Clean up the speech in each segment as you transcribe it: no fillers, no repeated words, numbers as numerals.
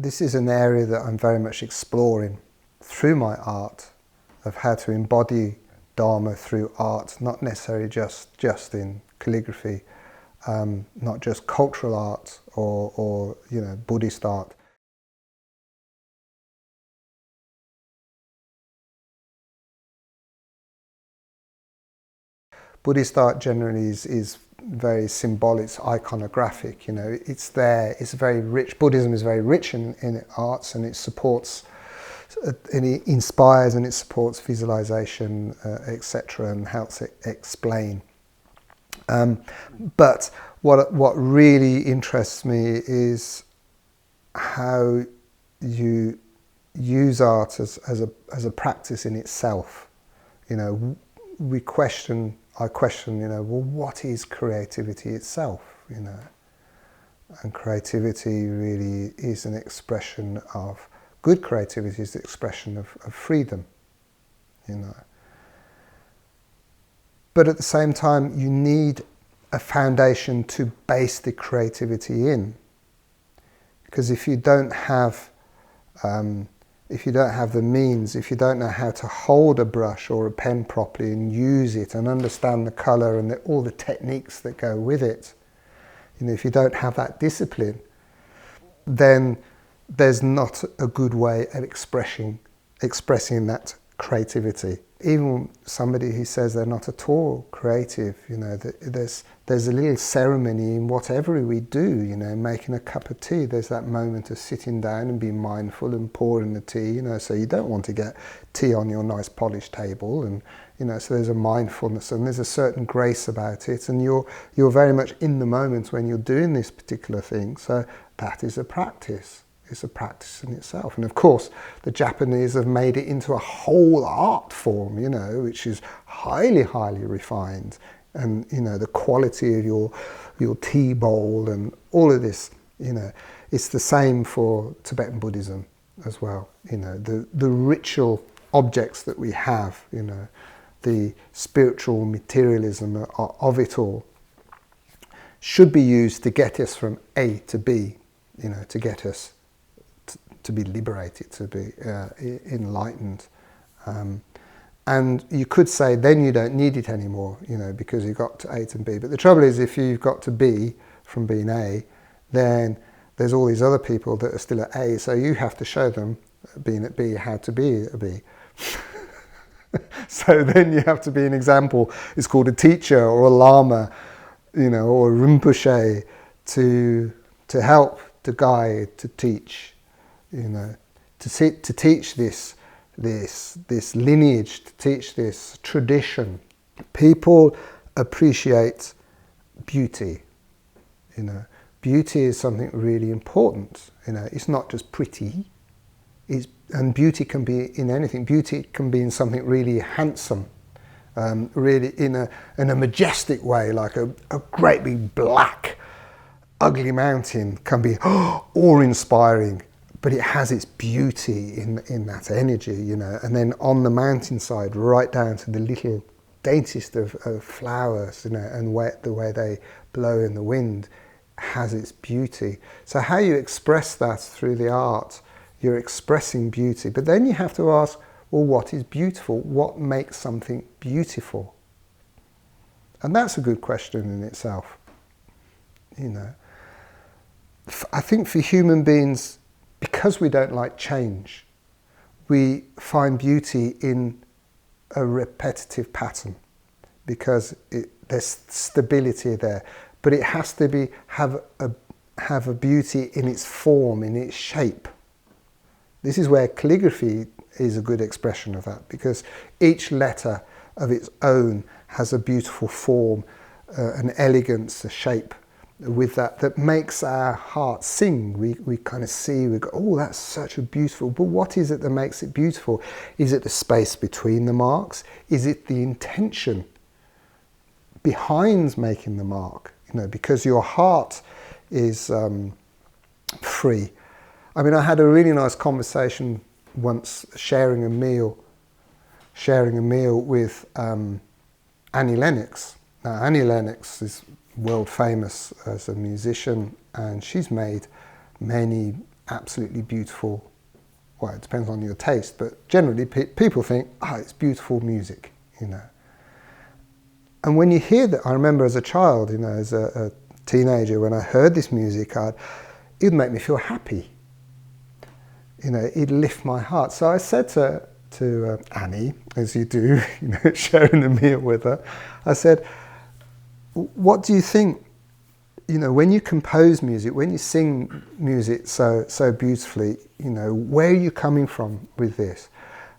this is an area that I'm very much exploring through my art, of how to embody Dharma through art, not necessarily just in calligraphy, not just cultural art or Buddhist art. Buddhist art generally is very symbolic, it's iconographic, it's there, it's very rich. Buddhism is very rich in arts, and it supports, and it inspires and it supports visualization, etc., and helps it explain. But what really interests me is how you use art as a practice in itself. I question, well, what is creativity itself? And creativity really is an expression of, good creativity is the expression of freedom, But at the same time, you need a foundation to base the creativity in. Because if you don't have the means, if you don't know how to hold a brush or a pen properly and use it and understand the colour and all the techniques that go with it, if you don't have that discipline, then there's not a good way of expressing that creativity. Even somebody who says they're not at all creative, there's a little ceremony in whatever we do, making a cup of tea. There's that moment of sitting down and being mindful and pouring the tea, so you don't want to get tea on your nice polished table, and so there's a mindfulness and there's a certain grace about it, and you're very much in the moment when you're doing this particular thing. So that is a practice. It's a practice in itself. And of course, the Japanese have made it into a whole art form, which is highly, highly refined. And, the quality of your tea bowl and all of this, it's the same for Tibetan Buddhism as well. The ritual objects that we have, the spiritual materialism of it all should be used to get us from A to B, to get us to be liberated, to be enlightened. And you could say then you don't need it anymore, because you got to A to B. But the trouble is, if you've got to B from being A, then there's all these other people that are still at A, so you have to show them, being at B, how to be a B. So then you have to be an example. It's called a teacher or a lama, or a rinpoche to help, to guide, to teach. To teach this lineage, to teach this tradition. People appreciate beauty. Beauty is something really important. It's not just pretty. And beauty can be in anything. Beauty can be in something really handsome, really in a majestic way, like a great big black, ugly mountain can be awe-inspiring. But it has its beauty in that energy, And then on the mountainside, right down to the little daintiest of flowers, and the way they blow in the wind, has its beauty. So how you express that through the art, you're expressing beauty. But then you have to ask, well, what is beautiful? What makes something beautiful? And that's a good question in itself. I think for human beings, because we don't like change, we find beauty in a repetitive pattern, because there's stability there. But it has to have a beauty in its form, in its shape. This is where calligraphy is a good expression of that, because each letter of its own has a beautiful form, an elegance, a shape with that makes our heart sing. We kind of see, we go, oh, that's such a beautiful, but what is it that makes it beautiful? Is it the space between the marks? Is it the intention behind making the mark? Because your heart is free. I mean, I had a really nice conversation once sharing a meal with Annie Lennox. Now, Annie Lennox is world famous as a musician, and she's made many absolutely beautiful. Well, it depends on your taste, but generally people think, it's beautiful music, you know. And when you hear that, I remember as a child, you know, as a teenager, when I heard this music, it would make me feel happy. You know, it'd lift my heart. So I said to Annie, as you do, you know, sharing the meal with her, I said, what do you think, you know, when you compose music, when you sing music so beautifully, you know, where are you coming from with this?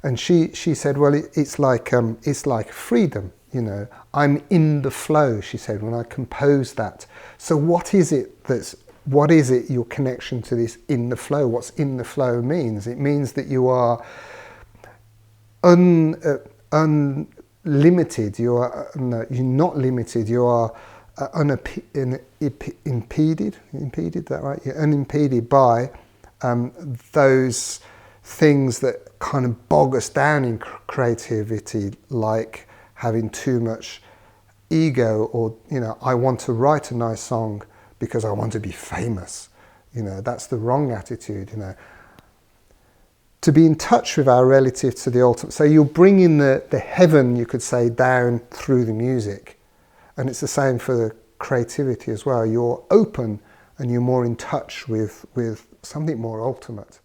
And she said, well, it's like freedom, you know. I'm in the flow, she said, when I compose that. So what is it, your connection to this in the flow? What's in the flow means? It means that you are unlimited, you're not limited, you are unimpeded, that right? You're unimpeded by those things that kind of bog us down in creativity, like having too much ego, or, you know, I want to write a nice song because I want to be famous. You know, that's the wrong attitude, you know. To be in touch with our relative to the ultimate. So you'll bring in the heaven, you could say, down through the music. And it's the same for the creativity as well. You're open and you're more in touch with something more ultimate.